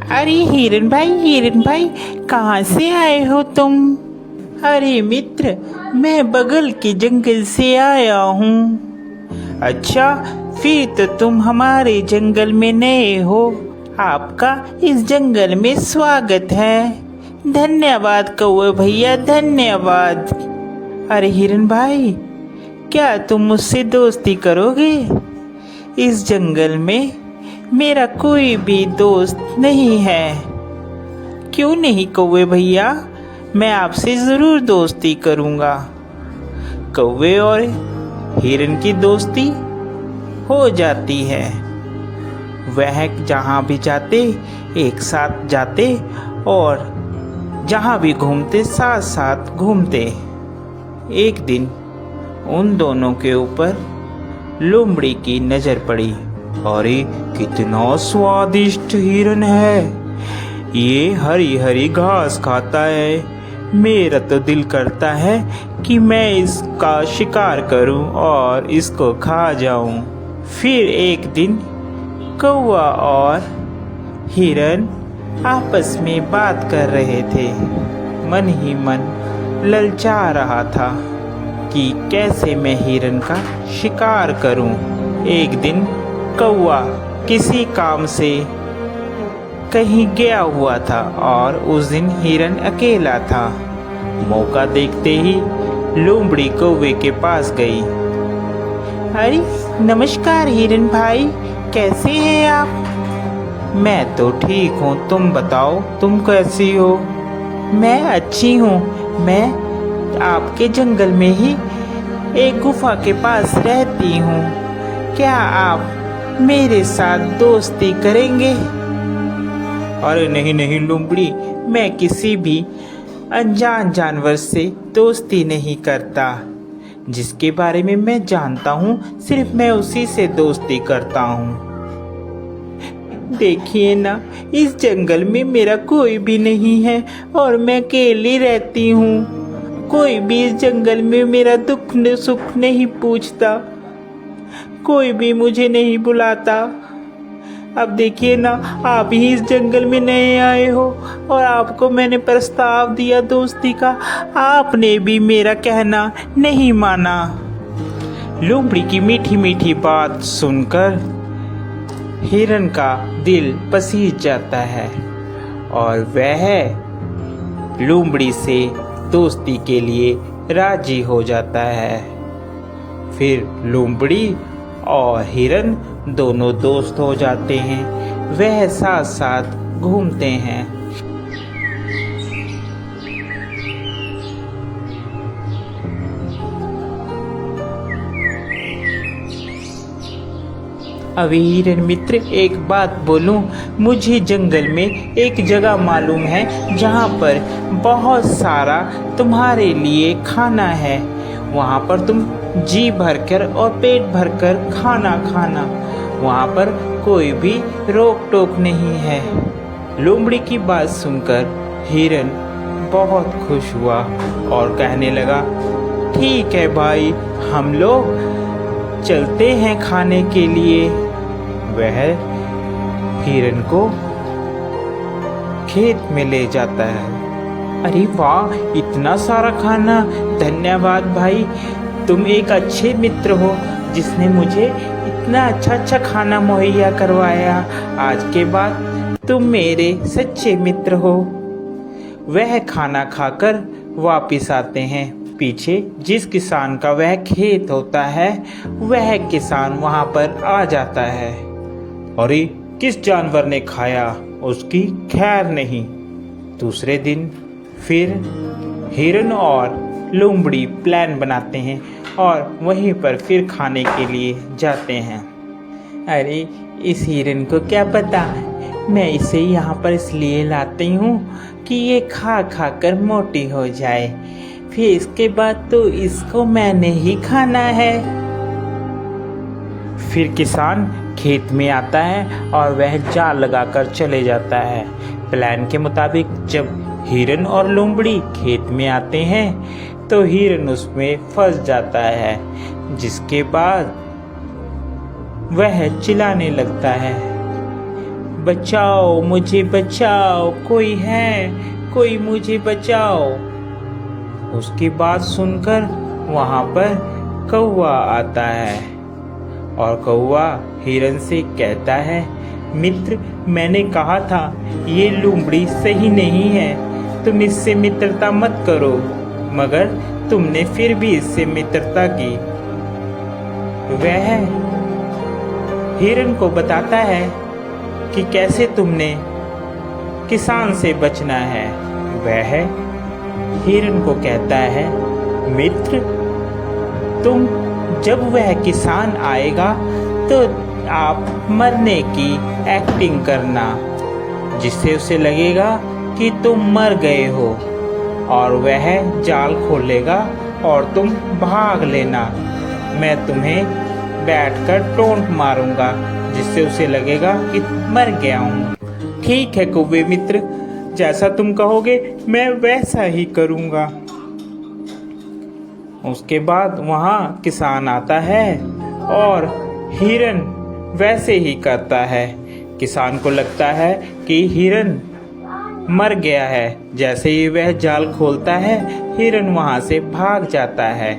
अरे हिरन भाई कहाँ से आए हो तुम? अरे मित्र, मैं बगल के जंगल से आया हूँ। अच्छा, फिर तो तुम हमारे जंगल में नए हो। आपका इस जंगल में स्वागत है। धन्यवाद कौवे भैया, धन्यवाद। अरे हिरन भाई, क्या तुम मुझसे दोस्ती करोगे? इस जंगल में मेरा कोई भी दोस्त नहीं है। क्यों नहीं कौवे भैया, मैं आपसे ज़रूर दोस्ती करूँगा। कौवे और हिरन की दोस्ती हो जाती है। वह जहाँ भी जाते एक साथ जाते और जहाँ भी घूमते साथ साथ घूमते। एक दिन उन दोनों के ऊपर लोमड़ी की नज़र पड़ी। अरे कितना स्वादिष्ट हिरन है, ये हरी हरी घास खाता है। मेरा तो दिल करता है कि मैं इसका शिकार करूं और इसको खा जाऊं। फिर एक दिन कौवा और हिरन आपस में बात कर रहे थे। मन ही मन ललचा रहा था कि कैसे मैं हिरन का शिकार करूं। एक दिन कौवा किसी काम से कहीं गया हुआ था और उस दिन हिरन अकेला था। मौका देखते ही लोमड़ी कौवे के पास गई। अरे नमस्कार हिरन भाई, कैसे हैं आप? मैं तो ठीक हूँ, तुम बताओ तुम कैसी हो? मैं अच्छी हूँ। मैं आपके जंगल में ही एक गुफा के पास रहती हूँ। क्या आप मेरे साथ दोस्ती करेंगे? अरे नहीं नहीं लोमड़ी, मैं किसी भी अनजान जानवर से दोस्ती नहीं करता। जिसके बारे में मैं जानता हूँ सिर्फ मैं उसी से दोस्ती करता हूँ। देखिए ना, इस जंगल में मेरा कोई भी नहीं है और मैं अकेली रहती हूँ। कोई भी इस जंगल में मेरा दुख सुख नहीं पूछता, कोई भी मुझे नहीं बुलाता। अब देखिए ना, आप ही इस जंगल में नए आए हो और आपको मैंने प्रस्ताव दिया दोस्ती का, आपने भी मेरा कहना नहीं माना। लोमड़ी की मीठी मीठी बात सुनकर हिरन का दिल पसीज जाता है और वह लोमड़ी से दोस्ती के लिए राजी हो जाता है। फिर लोमड़ी और हिरन दोनों दोस्त हो जाते हैं। वह साथ साथ घूमते हैं। अभी हिरन मित्र, एक बात बोलूं, मुझे जंगल में एक जगह मालूम है जहाँ पर बहुत सारा तुम्हारे लिए खाना है। वहाँ पर तुम जी भरकर और पेट भरकर खाना खाना, वहाँ पर कोई भी रोक टोक नहीं है। लोमड़ी की बात सुनकर हिरन बहुत खुश हुआ और कहने लगा, ठीक है भाई, हम लोग चलते हैं खाने के लिए। वह हिरन को खेत में ले जाता है। अरे वाह, इतना सारा खाना! धन्यवाद भाई, तुम एक अच्छे मित्र हो जिसने मुझे इतना अच्छा खाना मुहैया करवाया। आज के बाद तुम मेरे सच्चे मित्र हो। वह खाना खाकर वापिस आते हैं। पीछे जिस किसान का वह खेत होता है, वह किसान वहां पर आ जाता है। अरे किस जानवर ने खाया, उसकी खैर नहीं। दूसरे दिन फिर हिरन और लोमड़ी प्लान बनाते हैं और वहीं पर फिर खाने के लिए जाते हैं। अरे इस हिरन को क्या पता, मैं इसे यहाँ पर इसलिए लाती हूँ कि ये खा खा कर मोटी हो जाए, फिर इसके बाद तो इसको मैंने ही खाना है। फिर किसान खेत में आता है और वह जाल लगाकर चले जाता है। प्लान के मुताबिक जब हिरन और लोमड़ी खेत में आते हैं तो हिरन उसमें फंस जाता है, जिसके बाद वह चिल्लाने लगता है, बचाओ, मुझे बचाओ, कोई है, कोई मुझे बचाओ। उसकी बात सुनकर वहाँ पर कौवा आता है और कौवा हिरन से कहता है, मित्र, मैंने कहा था ये लोमड़ी सही नहीं है, तुम इससे मित्रता मत करो, मगर तुमने फिर भी इससे मित्रता की। वह हिरन को बताता है कि कैसे तुमने किसान से बचना है। वह हिरन को कहता है, मित्र, तुम जब वह किसान आएगा तो आप मरने की एक्टिंग करना, जिससे उसे लगेगा कि तुम मर गए हो, और वह जाल खोलेगा और तुम भाग लेना। मैं तुम्हें बैठकर टोंट मारूंगा, जिससे उसे लगेगा कि मर गया हूँ। ठीक है कौवे मित्र, जैसा तुम कहोगे मैं वैसा ही करूँगा। उसके बाद वहाँ किसान आता है और हिरन वैसे ही करता है। किसान को लगता है कि हिरन मर गया है। जैसे ही वह जाल खोलता है, हिरन वहाँ से भाग जाता है।